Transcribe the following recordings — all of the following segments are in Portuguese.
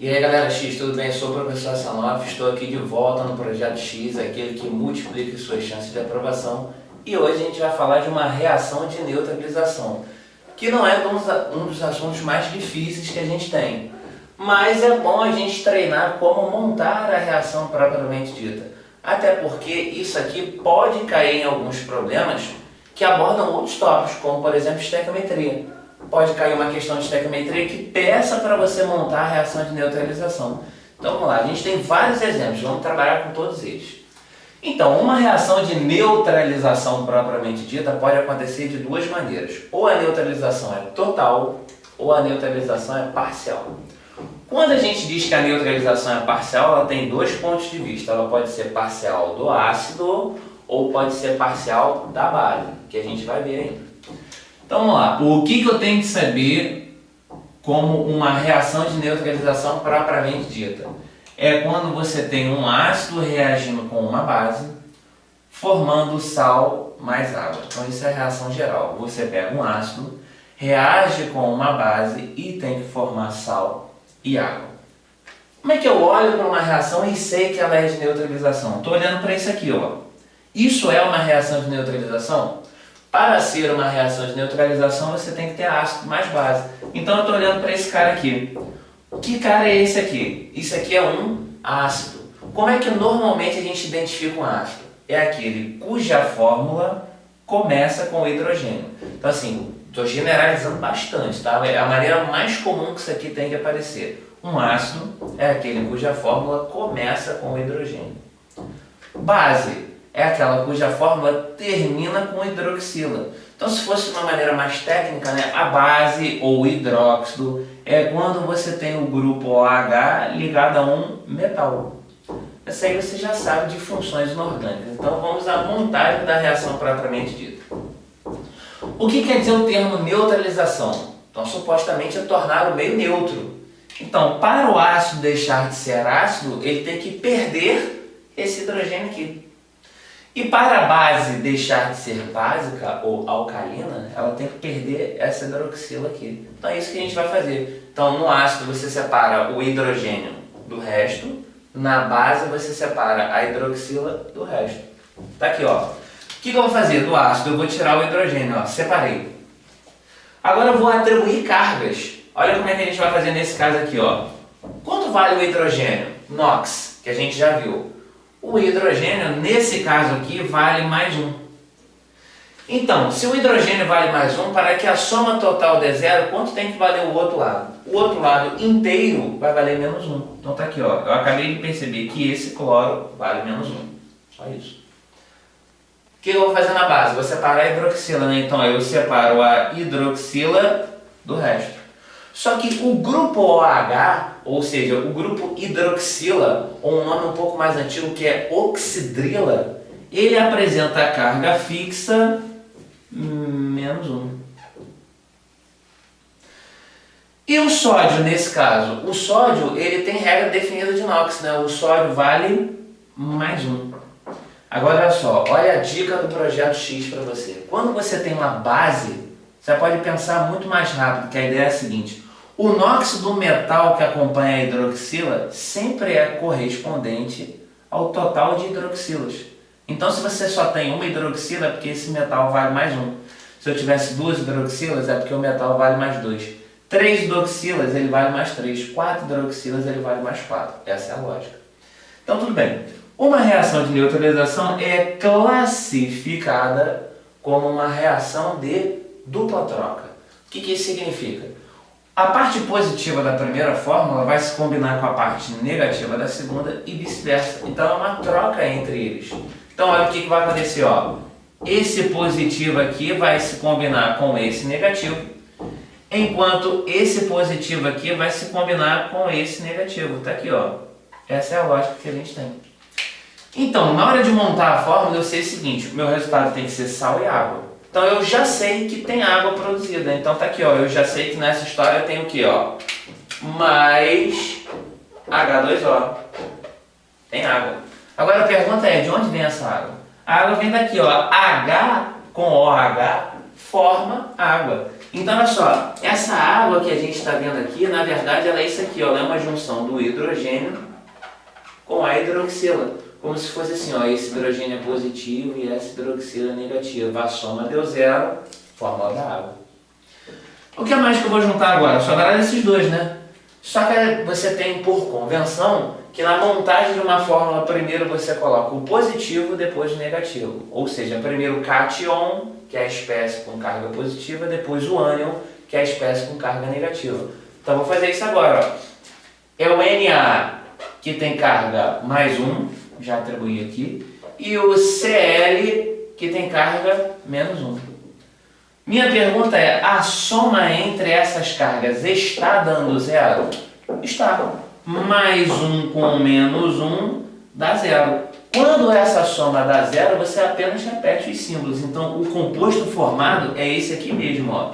E aí galera X, tudo bem? Eu sou o professor Sanoff, estou aqui de volta no Projeto X, aquele que multiplica suas chances de aprovação. E hoje a gente vai falar de uma reação de neutralização, que não é um dos assuntos mais difíceis que a gente tem. Mas é bom a gente treinar como montar a reação propriamente dita. Até porque isso aqui pode cair em alguns problemas que abordam outros tópicos, como por exemplo estequiometria. Pode cair uma questão de estequiometria que peça para você montar a reação de neutralização. Então vamos lá, a gente tem vários exemplos, vamos trabalhar com todos eles. Então, uma reação de neutralização propriamente dita pode acontecer de duas maneiras. Ou a neutralização é total, ou a neutralização é parcial. Quando a gente diz que a neutralização é parcial, ela tem dois pontos de vista. Ela pode ser parcial do ácido ou pode ser parcial da base, que a gente vai ver ainda. Então vamos lá, o que eu tenho que saber como uma reação de neutralização propriamente dita? É quando você tem um ácido reagindo com uma base, formando sal mais água. Então isso é a reação geral. Você pega um ácido, reage com uma base e tem que formar sal e água. Como é que eu olho para uma reação e sei que ela é de neutralização? Estou olhando para isso aqui, ó. Isso é uma reação de neutralização? Para ser uma reação de neutralização, você tem que ter ácido mais base. Então eu estou olhando para esse cara aqui. Que cara é esse aqui? Isso aqui é um ácido. Como é que normalmente a gente identifica um ácido? É aquele cuja fórmula começa com hidrogênio. Então assim, estou generalizando bastante, tá? É a maneira mais comum que isso aqui tem que aparecer. Um ácido é aquele cuja fórmula começa com hidrogênio. Base é aquela cuja fórmula termina com hidroxila. Então, se fosse de uma maneira mais técnica, né, a base ou hidróxido é quando você tem o grupo OH ligado a um metal. Essa aí você já sabe de funções inorgânicas. Então, vamos à montagem da reação propriamente dita. O que quer dizer o termo neutralização? Então, supostamente é tornar o meio neutro. Então, para o ácido deixar de ser ácido, ele tem que perder esse hidrogênio aqui. E para a base deixar de ser básica ou alcalina, ela tem que perder essa hidroxila aqui. Então é isso que a gente vai fazer. Então no ácido você separa o hidrogênio do resto, na base você separa a hidroxila do resto. Tá aqui, ó. O que eu vou fazer? Do ácido eu vou tirar o hidrogênio, ó, separei. Agora eu vou atribuir cargas. Olha como é que a gente vai fazer nesse caso aqui, ó. Quanto vale o hidrogênio? NOx, que a gente já viu. O hidrogênio, nesse caso aqui, vale mais 1. Então, se o hidrogênio vale mais 1, para que a soma total dê zero, quanto tem que valer o outro lado? O outro lado inteiro vai valer menos 1. Então tá aqui, ó. Eu acabei de perceber que esse cloro vale menos 1. Só isso. O que eu vou fazer na base? Vou separar a hidroxila, né? Então eu separo a hidroxila do resto. Só que o grupo OH, ou seja, o grupo hidroxila, ou um nome um pouco mais antigo que é oxidrila, ele apresenta a carga fixa menos 1. E o sódio, nesse caso? O sódio, ele tem regra definida de NOx, né? O sódio vale mais 1. Agora olha só, olha a dica do projeto X para você. Quando você tem uma base, você pode pensar muito mais rápido, que a ideia é a seguinte: o NOx do metal que acompanha a hidroxila sempre é correspondente ao total de hidroxilas. Então, se você só tem uma hidroxila, é porque esse metal vale mais 1. Se eu tivesse 2 hidroxilas, é porque o metal vale mais 2. 3 hidroxilas, ele vale mais 3. 4 hidroxilas, ele vale mais 4. Essa é a lógica. Então, tudo bem. Uma reação de neutralização é classificada como uma reação de dupla troca. O que isso significa? A parte positiva da primeira fórmula vai se combinar com a parte negativa da segunda e vice-versa. Então é uma troca entre eles. Então olha o que vai acontecer, ó. Esse positivo aqui vai se combinar com esse negativo, enquanto esse positivo aqui vai se combinar com esse negativo. Tá aqui, ó. Essa é a lógica que a gente tem. Então, na hora de montar a fórmula, eu sei o seguinte: o meu resultado tem que ser sal e água. Então eu já sei que tem água produzida. Então tá aqui, ó. Eu já sei que nessa história tem o que, ó? Mais H2O. Tem água. Agora a pergunta é: de onde vem essa água? A água vem daqui, ó. H com OH forma água. Então, olha só, essa água que a gente está vendo aqui, na verdade, ela é isso aqui, ó, ela é uma junção do hidrogênio com a hidroxila. Como se fosse assim, ó, esse hidrogênio é positivo e essa hidroxila é negativa. A soma deu zero, fórmula da água. O que mais que eu vou juntar agora? Só agora esses dois, né? Só que você tem, por convenção, que na montagem de uma fórmula, primeiro você coloca o positivo, depois o negativo. Ou seja, primeiro o cátion, que é a espécie com carga positiva, depois o ânion, que é a espécie com carga negativa. Então, vou fazer isso agora. Ó. É o Na, que tem carga mais 1, já atribuí aqui, e o Cl, que tem carga menos 1. Minha pergunta é, a soma entre essas cargas está dando zero? Está. Mais 1 com menos 1 dá zero. Quando essa soma dá zero, você apenas repete os símbolos. Então, o composto formado é esse aqui mesmo, ó.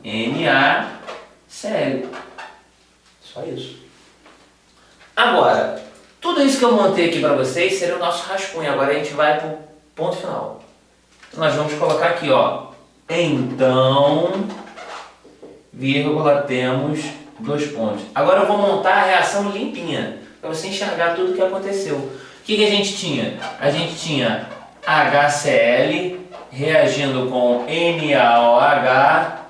NaCl. Só isso. Agora, tudo isso que eu montei aqui para vocês seria o nosso rascunho. Agora a gente vai para o ponto final. Nós vamos colocar aqui, ó. Então, vírgula, temos 2 pontos. Agora eu vou montar a reação limpinha, para você enxergar tudo o que aconteceu. O que a gente tinha? A gente tinha HCl reagindo com NaOH,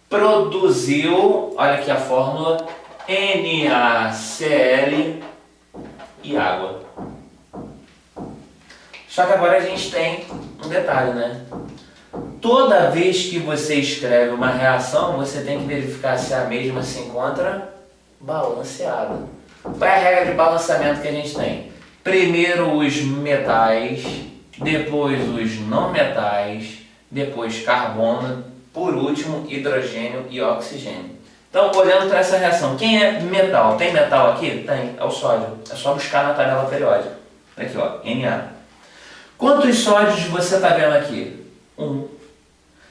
produziu, olha aqui a fórmula, NaCl e água. Só que agora a gente tem um detalhe, né? Toda vez que você escreve uma reação, você tem que verificar se a mesma se encontra balanceada. Qual é a regra de balanceamento que a gente tem? Primeiro os metais, depois os não metais, depois carbono, por último hidrogênio e oxigênio. Então, olhando para essa reação, quem é metal? Tem metal aqui? Tem, é o sódio. É só buscar na tabela periódica. Aqui, ó, Na. Quantos sódios você está vendo aqui? 1.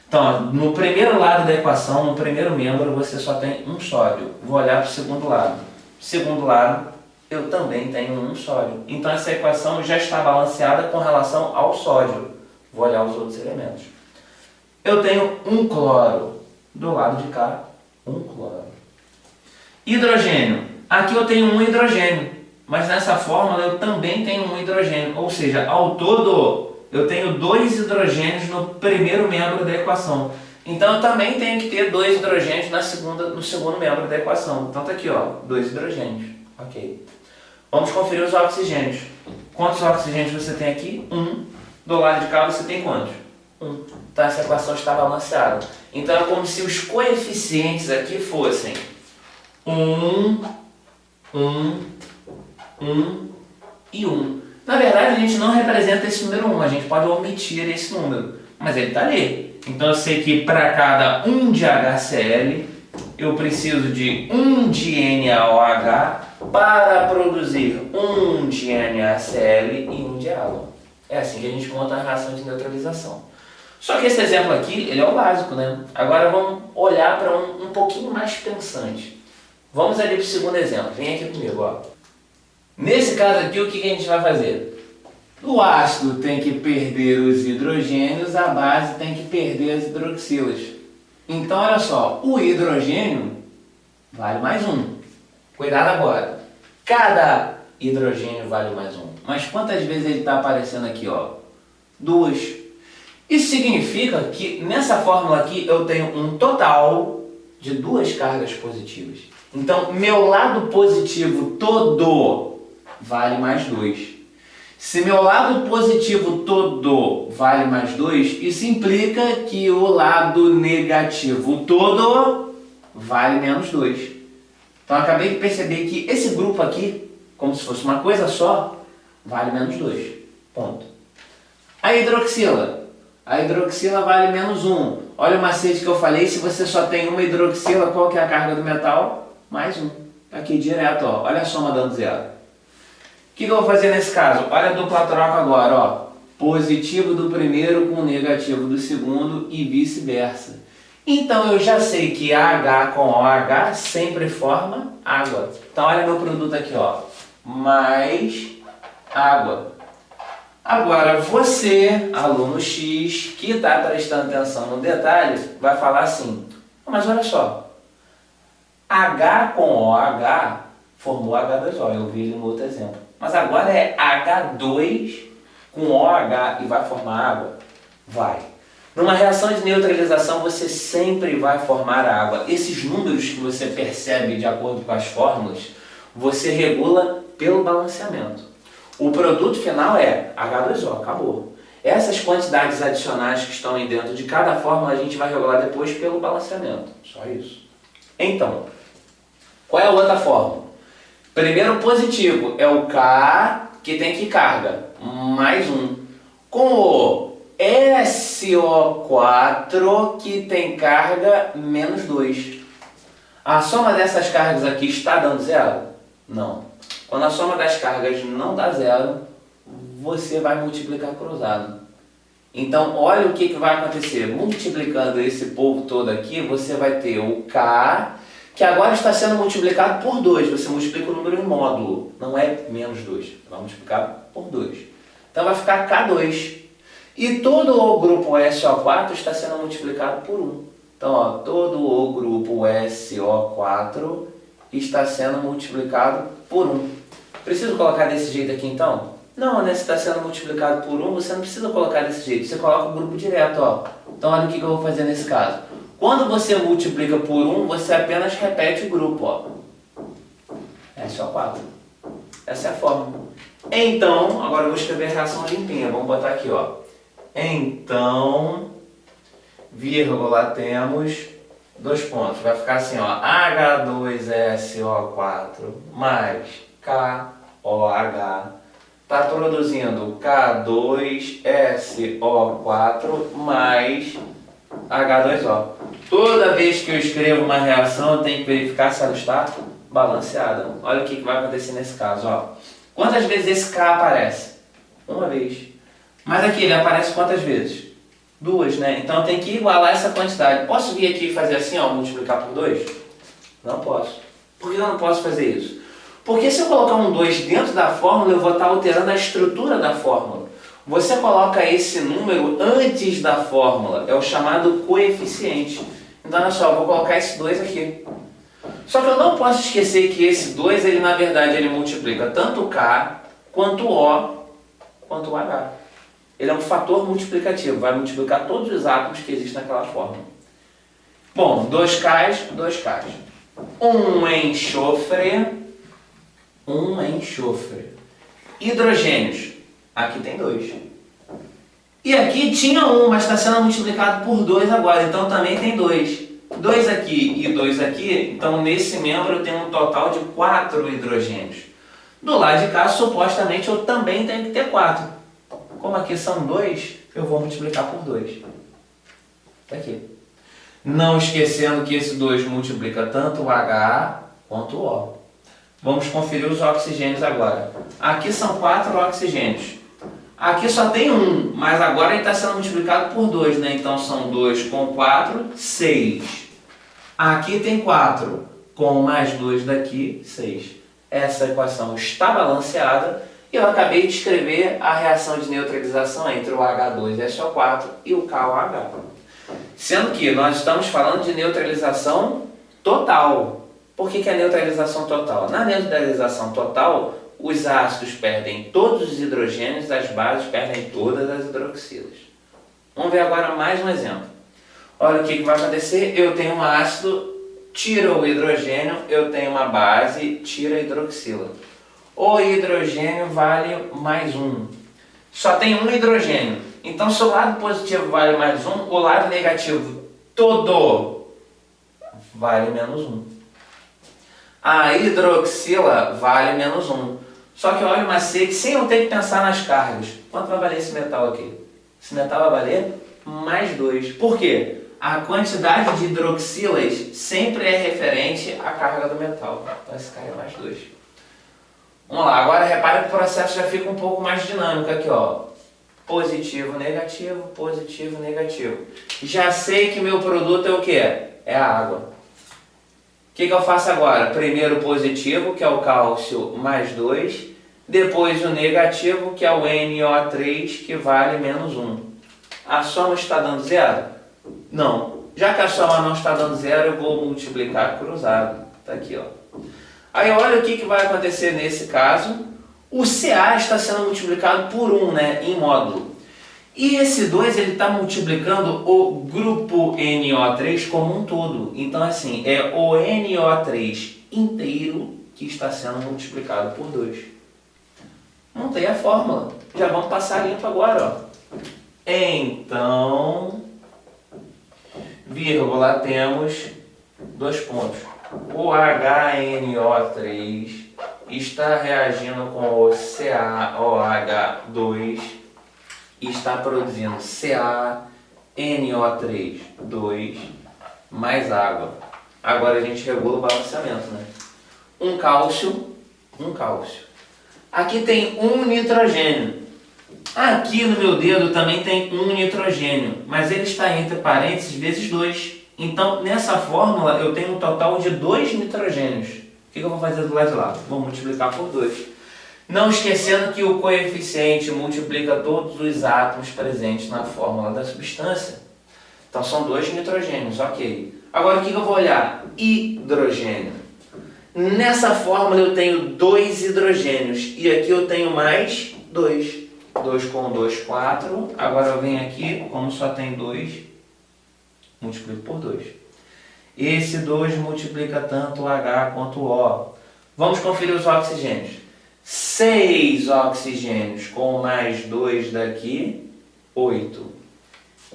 Então, no primeiro lado da equação, no primeiro membro, você só tem um sódio. Vou olhar para o segundo lado. Segundo lado, eu também tenho um sódio. Então, essa equação já está balanceada com relação ao sódio. Vou olhar os outros elementos. Eu tenho um cloro. Do lado de cá, um cloro. Hidrogênio. Aqui eu tenho um hidrogênio. Mas nessa fórmula eu também tenho um hidrogênio. Ou seja, ao todo, eu tenho 2 hidrogênios no primeiro membro da equação. Então eu também tenho que ter 2 hidrogênios no segundo membro da equação. Então tá aqui, ó, 2 hidrogênios. Ok. Vamos conferir os oxigênios. Quantos oxigênios você tem aqui? 1. Do lado de cá você tem quantos? 1. Então essa equação está balanceada. Então é como se os coeficientes aqui fossem 1, 1, 1 e 1. Na verdade, a gente não representa esse número 1, a gente pode omitir esse número, mas ele está ali. Então eu sei que para cada 1 de HCl, eu preciso de 1 de NaOH para produzir 1 de NaCl e 1 de água. É assim que a gente monta a reação de neutralização. Só que esse exemplo aqui, ele é o básico, né? Agora vamos olhar para um pouquinho mais pensante. Vamos ali para o segundo exemplo, vem aqui comigo, ó. Nesse caso aqui, o que a gente vai fazer? O ácido tem que perder os hidrogênios, a base tem que perder as hidroxilas. Então, olha só, o hidrogênio vale mais 1. Cuidado agora. Cada hidrogênio vale mais 1. Mas quantas vezes ele está aparecendo aqui, ó? 2. Isso significa que nessa fórmula aqui eu tenho um total de 2 cargas positivas. Então, meu lado positivo todo vale mais 2. Se meu lado positivo todo vale mais 2, isso implica que o lado negativo todo vale menos 2. Então, eu acabei de perceber que esse grupo aqui, como se fosse uma coisa só, vale menos 2. Ponto. A hidroxila. A hidroxila vale menos 1. Olha o macete que eu falei, se você só tem uma hidroxila, qual que é a carga do metal? Mais 1. Aqui direto, ó. Olha a soma dando zero. O que eu vou fazer nesse caso? Olha a dupla troca agora, ó. Positivo do primeiro com negativo do segundo e vice-versa. Então eu já sei que H com OH sempre forma água. Então olha meu produto aqui, ó. Mais água. Agora, você, aluno X, que está prestando atenção no detalhe, vai falar assim, mas olha só, H com OH formou H2O, eu vi ele no outro exemplo. Mas agora é H2 com OH e vai formar água? Vai. Numa reação de neutralização você sempre vai formar água. Esses números que você percebe de acordo com as fórmulas, você regula pelo balanceamento. O produto final é H2O, acabou. Essas quantidades adicionais que estão aí dentro de cada fórmula a gente vai regular depois pelo balanceamento. Só isso. Então, qual é a outra fórmula? Primeiro positivo é o K que tem que carga, mais 1. Com o SO4 que tem carga menos 2. A soma dessas cargas aqui está dando zero? Não. Quando a soma das cargas não dá zero, você vai multiplicar cruzado. Então, olha o que vai acontecer. Multiplicando esse povo todo aqui, você vai ter o K, que agora está sendo multiplicado por 2. Você multiplica o número em módulo, não é menos 2. Vai multiplicar por 2. Então, vai ficar K2. E todo o grupo SO4 está sendo multiplicado por 1. Então, ó, todo o grupo SO4 está sendo multiplicado por 1. Preciso colocar desse jeito aqui então? Não, né? Se está sendo multiplicado por 1, você não precisa colocar desse jeito. Você coloca o grupo direto, ó. Então olha o que eu vou fazer nesse caso. Quando você multiplica por 1, você apenas repete o grupo, ó. É só 4. Essa é a fórmula. Então, agora eu vou escrever a reação limpinha. Vamos botar aqui, ó. Então, vírgula, temos 2 pontos. Vai ficar assim, ó. H2SO4 mais KOH está produzindo K2SO4 mais H2O. Toda vez que eu escrevo uma reação, eu tenho que verificar se ela está balanceada. Olha o que vai acontecer nesse caso, ó. Quantas vezes esse K aparece? Uma vez. Mas aqui ele aparece quantas vezes? 2, né? Então eu tenho que igualar essa quantidade. Posso vir aqui e fazer assim, ó, multiplicar por 2? Não posso. Por que eu não posso fazer isso? Porque se eu colocar um 2 dentro da fórmula, eu vou estar alterando a estrutura da fórmula. Você coloca esse número antes da fórmula, é o chamado coeficiente. Então, olha só, eu vou colocar esse 2 aqui. Só que eu não posso esquecer que esse 2, ele na verdade, ele multiplica tanto o K, quanto o O, quanto o H. Ele é um fator multiplicativo, vai multiplicar todos os átomos que existem naquela fórmula. Bom, 2Ks, 2Ks. Um enxofre. Hidrogênios. Aqui tem 2. E aqui tinha 1, mas está sendo multiplicado por 2 agora. Então também tem 2. 2 aqui e 2 aqui. Então nesse membro eu tenho um total de 4 hidrogênios. Do lado de cá, supostamente, eu também tenho que ter 4. Como aqui são 2, eu vou multiplicar por 2. Está aqui. Não esquecendo que esse 2 multiplica tanto o H quanto o O. Vamos conferir os oxigênios agora. Aqui são 4 oxigênios. Aqui só tem 1, mas agora ele está sendo multiplicado por 2, né? Então são 2 com 4, 6. Aqui tem 4, com mais 2 daqui, 6. Essa equação está balanceada e eu acabei de escrever a reação de neutralização entre o H2SO4 e o KOH. Sendo que nós estamos falando de neutralização total. Por que é neutralização total? Na neutralização total, os ácidos perdem todos os hidrogênios, as bases perdem todas as hidroxilas. Vamos ver agora mais um exemplo. Olha o que vai acontecer. Eu tenho um ácido, tira o hidrogênio, eu tenho uma base, tira a hidroxila. O hidrogênio vale mais 1. Só tem um hidrogênio. Então, se o lado positivo vale mais 1, o lado negativo todo vale menos 1. A hidroxila vale menos 1. Só que olha o macete, sem eu ter que pensar nas cargas. Quanto vai valer esse metal aqui? Esse metal vai valer mais 2. Por quê? A quantidade de hidroxilas sempre é referente à carga do metal. Então esse cara é mais 2. Vamos lá, agora repara que o processo já fica um pouco mais dinâmico aqui, ó. Positivo, negativo, positivo, negativo. Já sei que meu produto é o quê? É a água. O que eu faço agora? Primeiro positivo, que é o cálcio, mais 2. depois o negativo, que é o NO3, que vale menos 1. A soma está dando zero? Não. Já que a soma não está dando zero, eu vou multiplicar cruzado. Está aqui, ó. Aí olha o que vai acontecer nesse caso. O CA está sendo multiplicado por 1, né, em módulo. E esse 2 ele está multiplicando o grupo NO3 como um todo. Então, assim, é o NO3 inteiro que está sendo multiplicado por 2. Montei a fórmula. Já vamos passar limpo agora, ó. Então, vírgula, temos 2 pontos. O HNO3 está reagindo com o CaOH2 e está produzindo CaNO3, 2 mais água. Agora a gente regula o balanceamento, né? Um cálcio. Aqui tem um nitrogênio. Aqui no meu dedo também tem um nitrogênio, mas ele está entre parênteses vezes 2. Então, nessa fórmula, eu tenho um total de 2 nitrogênios. O que eu vou fazer do lado de lá? Vou multiplicar por 2. Não esquecendo que o coeficiente multiplica todos os átomos presentes na fórmula da substância. Então, são 2 nitrogênios, ok. Agora, o que eu vou olhar? Hidrogênio. Nessa fórmula, eu tenho 2 hidrogênios. E aqui eu tenho mais 2. 2 com 2, 4. Agora eu venho aqui, como só tem 2... multiplico por 2. Esse 2 multiplica tanto o H quanto o O. Vamos conferir os oxigênios. 6 oxigênios com mais 2 daqui, 8.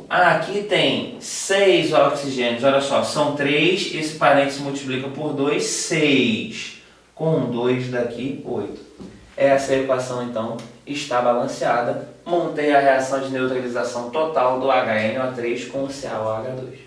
Aqui tem 6 oxigênios, olha só, são 3, esse parênteses multiplica por 2, 6. Com 2 daqui, 8. Essa equação, então, está balanceada. Montei a reação de neutralização total do HNO3 com o CaOH2.